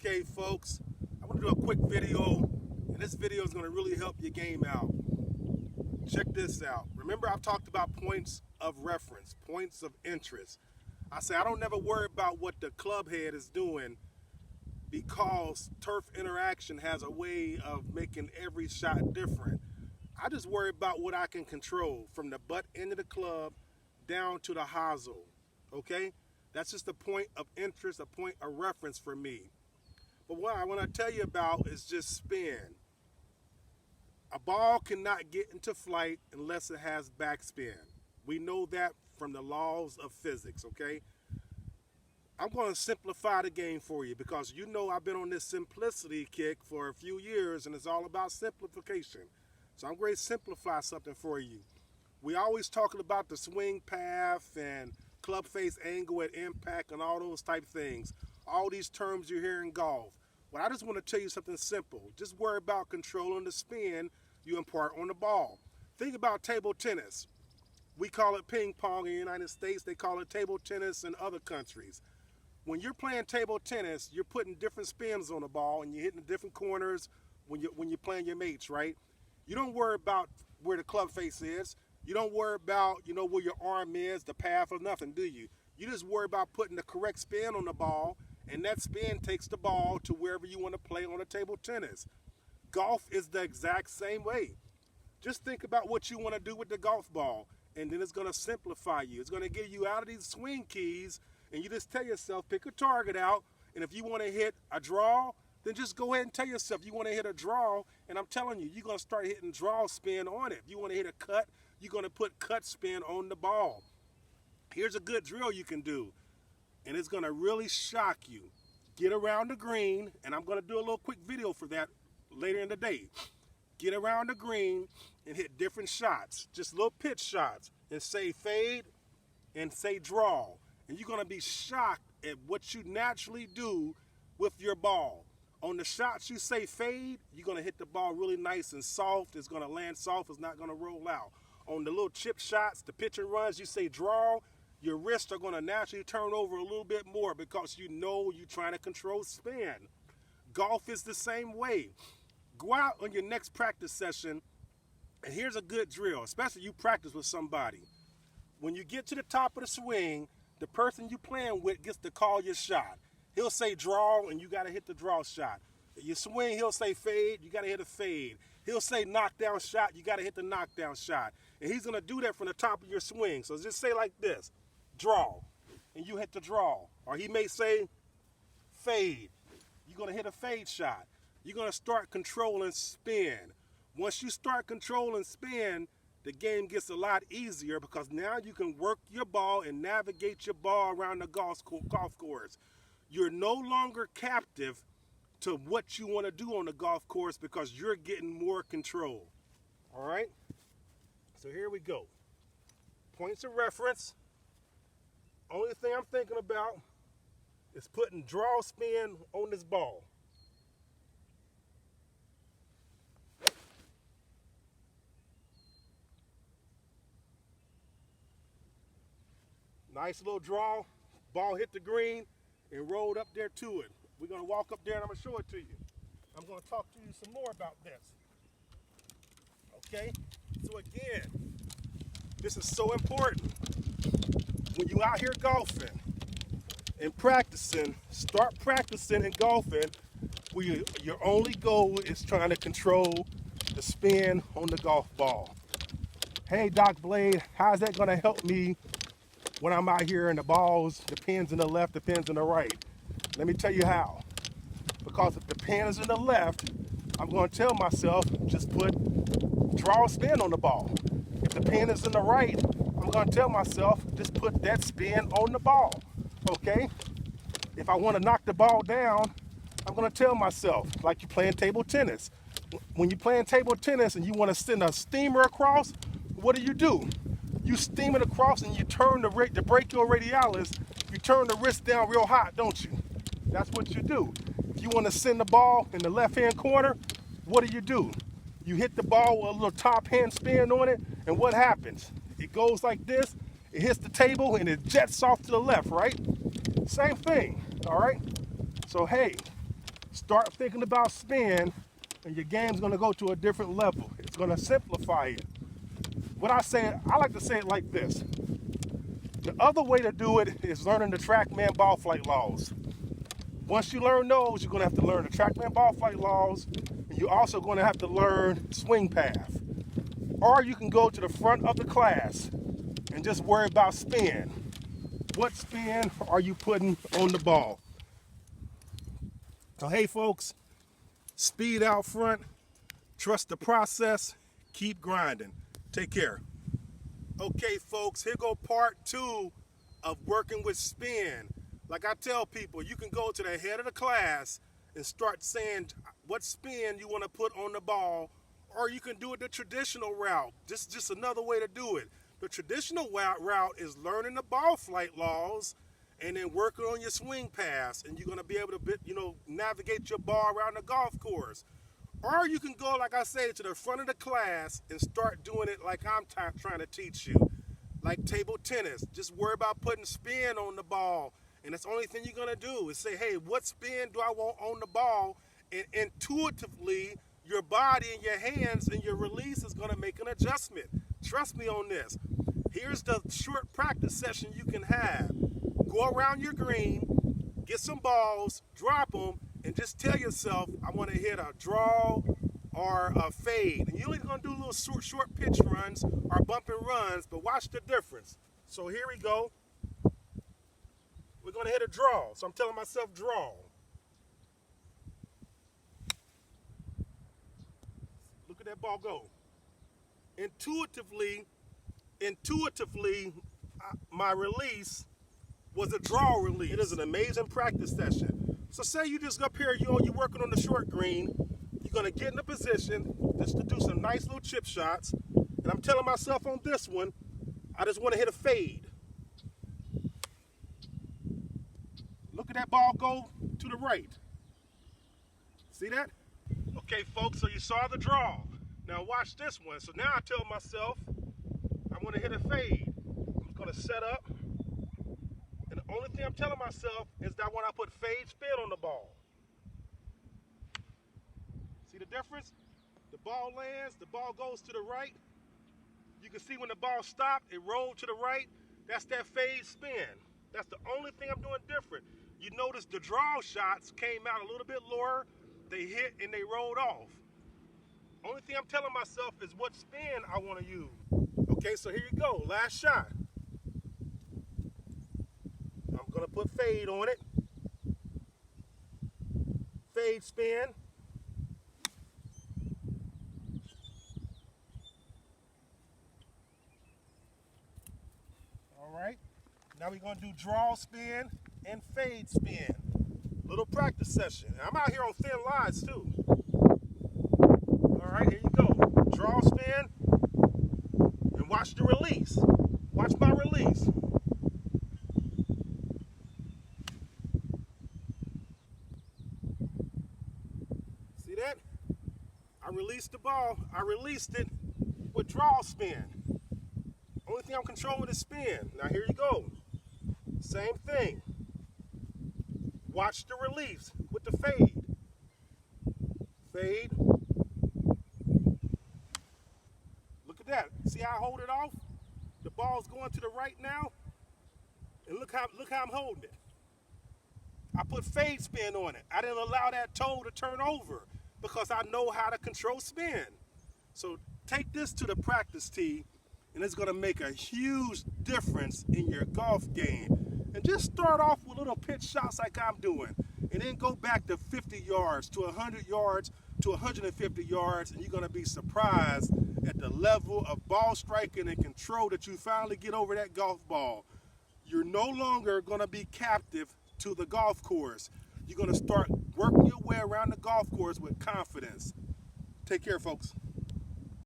Okay, folks, I want to do a quick video, and this video is going to really help your game out. Check this out. Remember, I've talked about points of reference, points of interest. I say I don't never worry about what the club head is doing because Turf Interaction has a way of making every shot different. I just worry about what I can control from the butt end of the club down to the hosel. Okay? That's just a point of interest, a point of reference for me. But what I want to tell you about is just spin. A ball cannot get into flight unless it has backspin. We know that from the laws of physics, okay? I'm going to simplify the game for you because you know I've been on this simplicity kick for a few years and it's all about simplification. So I'm going to simplify something for you. We always talking about the swing path and club face angle at impact and all those type things. All these terms you hear in golf. Well, I just want to tell you something simple. Just worry about controlling the spin you impart on the ball. Think about table tennis. We call it ping pong in the United States. They call it table tennis in other countries. When you're playing table tennis, you're putting different spins on the ball and you're hitting the different corners when you're playing your mates, right? You don't worry about where the club face is. You don't worry about, where your arm is, the path or nothing, do you? You just worry about putting the correct spin on the ball, and that spin takes the ball to wherever you want to play on a table tennis. Golf is the exact same way. Just think about what you want to do with the golf ball, and then it's going to simplify you. It's going to get you out of these swing keys, and you just tell yourself, pick a target out, and if you want to hit a draw, then just go ahead and tell yourself you want to hit a draw, and I'm telling you, you're going to start hitting draw spin on it. If you want to hit a cut, you're going to put cut spin on the ball. Here's a good drill you can do, and it's going to really shock you. Get around the green, and I'm going to do a little quick video for that later in the day. Get around the green and hit different shots, just little pitch shots, and say fade and say draw. And you're going to be shocked at what you naturally do with your ball. On the shots you say fade, you're going to hit the ball really nice and soft. It's going to land soft. It's not going to roll out. On the little chip shots, the pitch and runs, you say draw, your wrists are going to naturally turn over a little bit more because you know you're trying to control spin. Golf is the same way. Go out on your next practice session, and here's a good drill, especially you practice with somebody. When you get to the top of the swing, the person you playing with gets to call your shot. He'll say draw, and you got to hit the draw shot. You swing, he'll say fade, you got to hit a fade. He'll say knockdown shot, you got to hit the knockdown shot. And he's going to do that from the top of your swing. So just say like this, draw, and you hit the draw. Or he may say fade. You're going to hit a fade shot. You're going to start controlling spin. Once you start controlling spin, the game gets a lot easier because now you can work your ball and navigate your ball around the golf course. You're no longer captive to what you want to do on the golf course because you're getting more control. All right? So here we go. Points of reference. Only thing I'm thinking about is putting draw spin on this ball. Nice little draw. Ball hit the green and rolled up there to it. We're going to walk up there and I'm going to show it to you. I'm going to talk to you some more about this. Okay? So again, this is so important. When you out here golfing and practicing, start practicing and golfing where your only goal is trying to control the spin on the golf ball. Hey, Doc Blade, how's that going to help me when I'm out here and the pin's in the left, the pin's in the right? Let me tell you how. Because if the pin is in the left, I'm going to tell myself, just put draw spin on the ball. If the pin is in the right, I'm going to tell myself, just put that spin on the ball. Okay? If I want to knock the ball down, I'm going to tell myself, like you're playing table tennis. When you're playing table tennis and you want to send a steamer across, what do? You steam it across and you turn the brachial radialis, you turn the wrist down real hot, don't you? That's what you do. If you want to send the ball in the left-hand corner, what do? You hit the ball with a little top hand spin on it, and what happens? It goes like this, it hits the table, and it jets off to the left, right? Same thing, all right? So, hey, Start thinking about spin, and your game's going to go to a different level. It's going to simplify it. I like to say it like this. The other way to do it is learning the TrackMan ball flight laws. Once you learn those, you're going to have to learn the TrackMan ball flight laws, and you're also going to have to learn swing path. Or you can go to the front of the class and just worry about spin. What spin are you putting on the ball? So hey folks, speed out front, trust the process, keep grinding. Take care. Okay folks, here go part 2 of working with spin. Like I tell people, you can go to the head of the class and start saying what spin you want to put on the ball, or you can do it the traditional route. This is just another way to do it. The traditional route is learning the ball flight laws and then working on your swing pass, and you're going to be able to navigate your ball around the golf course. Or you can go, like I say, to the front of the class and start doing it like I'm trying to teach you, like table tennis. Just worry about putting spin on the ball, and that's the only thing you're going to do is say, hey, what spin do I want on the ball? And intuitively, your body and your hands and your release is going to make an adjustment. Trust me on this. Here's the short practice session you can have. Go around your green, get some balls, drop them, and just tell yourself, I want to hit a draw or a fade. And you're only going to do little short pitch runs or bump and runs, but watch the difference. So here we go. We're going to hit a draw. So I'm telling myself draw. Look at that ball go. Intuitively, my release was a draw release. It is an amazing practice session. So say you just up here, you're working on the short green. You're gonna get in a position just to do some nice little chip shots. And I'm telling myself on this one, I just wanna hit a fade. Look at that ball go to the right. See that? Okay folks, so you saw the draw. Now watch this one. So now I tell myself, I wanna hit a fade. I'm gonna set up. And the only thing I'm telling myself is that when I put fade spin on the ball. See the difference? The ball lands, the ball goes to the right. You can see when the ball stopped, it rolled to the right. That's that fade spin. That's the only thing I'm doing different. You notice the draw shots came out a little bit lower. They hit and they rolled off. Only thing I'm telling myself is what spin I want to use. Okay, so here you go, last shot. I'm gonna put fade on it. Fade spin. All right, now we're gonna do draw spin and fade spin. Little practice session. I'm out here on thin lines too. All right, here you go. Draw spin and watch the release. Watch my release. See that? I released the ball. I released it with draw spin. Only thing I'm controlling is spin. Now here you go. Same thing. Watch the release with the fade. Fade. Look at that. See how I hold it off? The ball's going to the right now. And look how I'm holding it. I put fade spin on it. I didn't allow that toe to turn over because I know how to control spin. So take this to the practice tee, and it's going to make a huge difference in your golf game. And just start off with little pitch shots like I'm doing, and then go back to 50 yards, to 100 yards, to 150 yards, and you're going to be surprised at the level of ball striking and control that you finally get over that golf ball. You're no longer going to be captive to the golf course. You're going to start working your way around the golf course with confidence. Take care, folks.